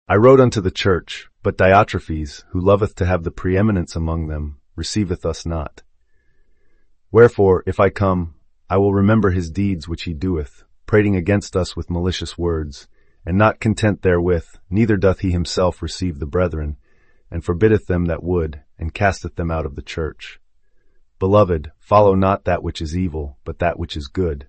I wrote unto the church, but Diotrephes, who loveth to have the preeminence among them, receiveth us not. Wherefore, if I come, I will remember his deeds which he doeth, prating against us with malicious words, and not content therewith, neither doth he himself receive the brethren, and forbiddeth them that would, and casteth them out of the church. Beloved, follow not that which is evil, but that which is good.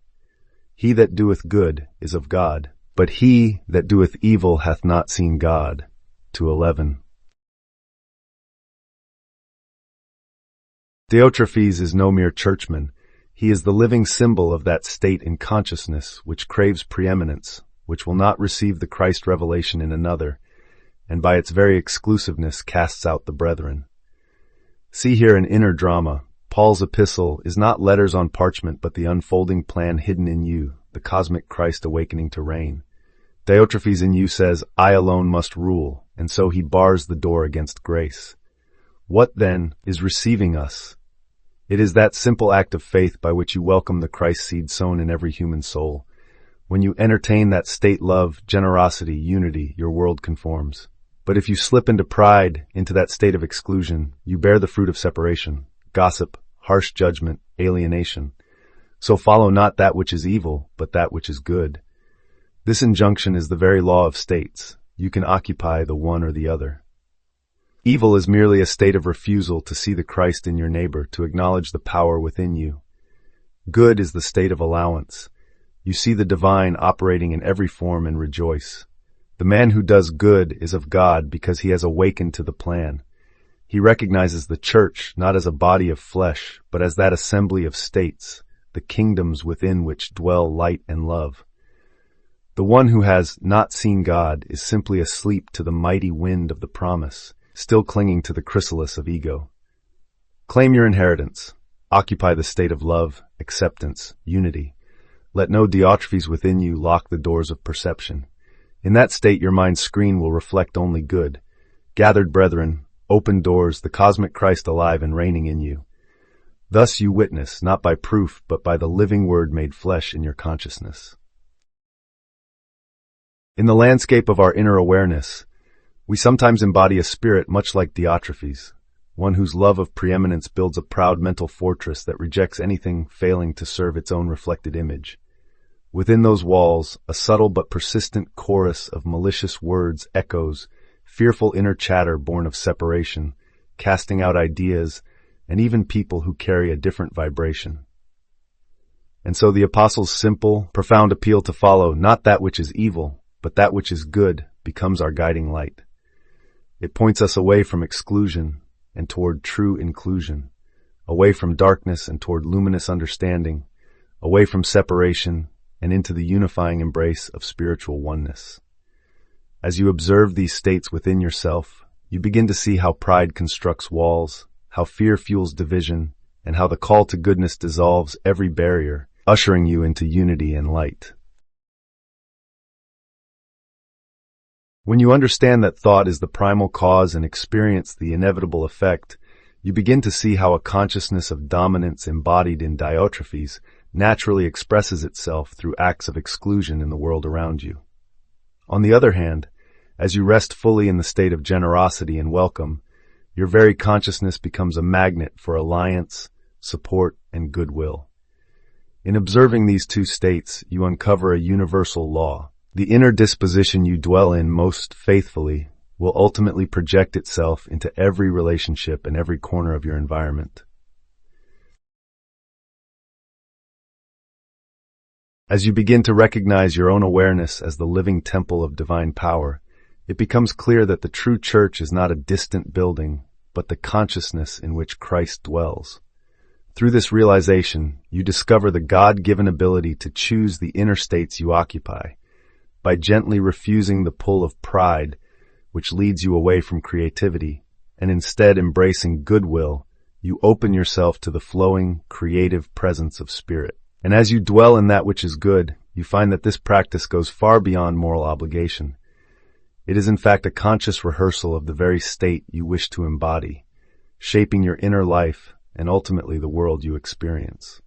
He that doeth good is of God, but he that doeth evil hath not seen God. 2:11. Diotrephes is no mere churchman. He is the living symbol of that state in consciousness which craves preeminence, which will not receive the Christ revelation in another, and by its very exclusiveness casts out the brethren. See here an inner drama. Paul's epistle is not letters on parchment, but the unfolding plan hidden in you, the cosmic Christ awakening to reign. Diotrephes in you says, I alone must rule, and so he bars the door against grace. What, then, is receiving us? It is that simple act of faith by which you welcome the Christ seed sown in every human soul. When you entertain that state love, generosity, unity, your world conforms. But if you slip into pride, into that state of exclusion, you bear the fruit of separation, gossip, harsh judgment, alienation. So follow not that which is evil, but that which is good. This injunction is the very law of states. You can occupy the one or the other. Evil is merely a state of refusal to see the Christ in your neighbor, to acknowledge the power within you. Good is the state of allowance. You see the divine operating in every form and rejoice. The man who does good is of God because he has awakened to the plan. He recognizes the church not as a body of flesh, but as that assembly of states, the kingdoms within which dwell light and love. The one who has not seen God is simply asleep to the mighty wind of the promise, still clinging to the chrysalis of ego. Claim your inheritance. Occupy the state of love, acceptance, unity. Let no Diotrephes within you lock the doors of perception. In that state your mind's screen will reflect only good. Gathered brethren, open doors, the cosmic Christ alive and reigning in you. Thus you witness, not by proof, but by the living word made flesh in your consciousness. In the landscape of our inner awareness, we sometimes embody a spirit much like Diotrephes, one whose love of preeminence builds a proud mental fortress that rejects anything failing to serve its own reflected image. Within those walls, a subtle but persistent chorus of malicious words echoes, fearful inner chatter born of separation, casting out ideas, and even people who carry a different vibration. And so the apostle's simple, profound appeal to follow not that which is evil, but that which is good, becomes our guiding light. It points us away from exclusion and toward true inclusion, away from darkness and toward luminous understanding, away from separation and into the unifying embrace of spiritual oneness. As you observe these states within yourself, you begin to see how pride constructs walls, how fear fuels division, and how the call to goodness dissolves every barrier, ushering you into unity and light. When you understand that thought is the primal cause and experience the inevitable effect, you begin to see how a consciousness of dominance embodied in Diotrephes naturally expresses itself through acts of exclusion in the world around you. On the other hand, as you rest fully in the state of generosity and welcome, your very consciousness becomes a magnet for alliance, support, and goodwill. In observing these two states, you uncover a universal law. The inner disposition you dwell in most faithfully will ultimately project itself into every relationship and every corner of your environment. As you begin to recognize your own awareness as the living temple of divine power, it becomes clear that the true church is not a distant building, but the consciousness in which Christ dwells. Through this realization, you discover the God-given ability to choose the inner states you occupy, by gently refusing the pull of pride, which leads you away from creativity, and instead embracing goodwill, you open yourself to the flowing, creative presence of spirit. And as you dwell in that which is good, you find that this practice goes far beyond moral obligation. It is in fact a conscious rehearsal of the very state you wish to embody, shaping your inner life and ultimately the world you experience.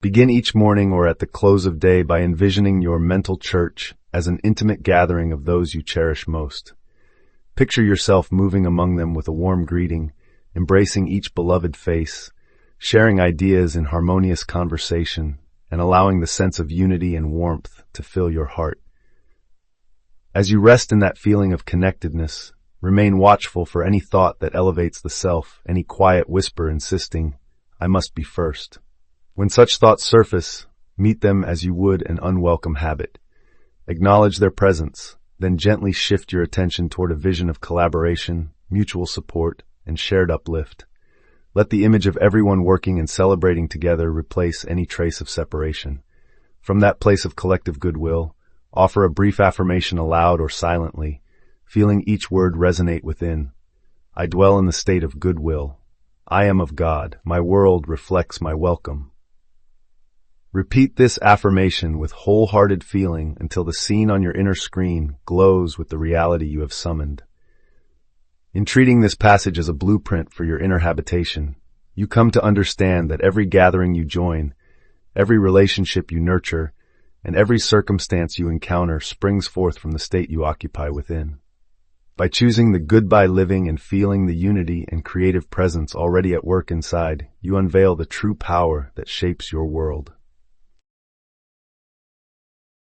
Begin each morning or at the close of day by envisioning your mental church as an intimate gathering of those you cherish most. Picture yourself moving among them with a warm greeting, embracing each beloved face, sharing ideas in harmonious conversation, and allowing the sense of unity and warmth to fill your heart. As you rest in that feeling of connectedness, remain watchful for any thought that elevates the self, any quiet whisper insisting, "I must be first." When such thoughts surface, meet them as you would an unwelcome habit. Acknowledge their presence, then gently shift your attention toward a vision of collaboration, mutual support, and shared uplift. Let the image of everyone working and celebrating together replace any trace of separation. From that place of collective goodwill, offer a brief affirmation aloud or silently, feeling each word resonate within. I dwell in the state of goodwill. I am of God. My world reflects my welcome. Repeat this affirmation with wholehearted feeling until the scene on your inner screen glows with the reality you have summoned. In treating this passage as a blueprint for your inner habitation, you come to understand that every gathering you join, every relationship you nurture, and every circumstance you encounter springs forth from the state you occupy within. By choosing the good by living and feeling the unity and creative presence already at work inside, you unveil the true power that shapes your world.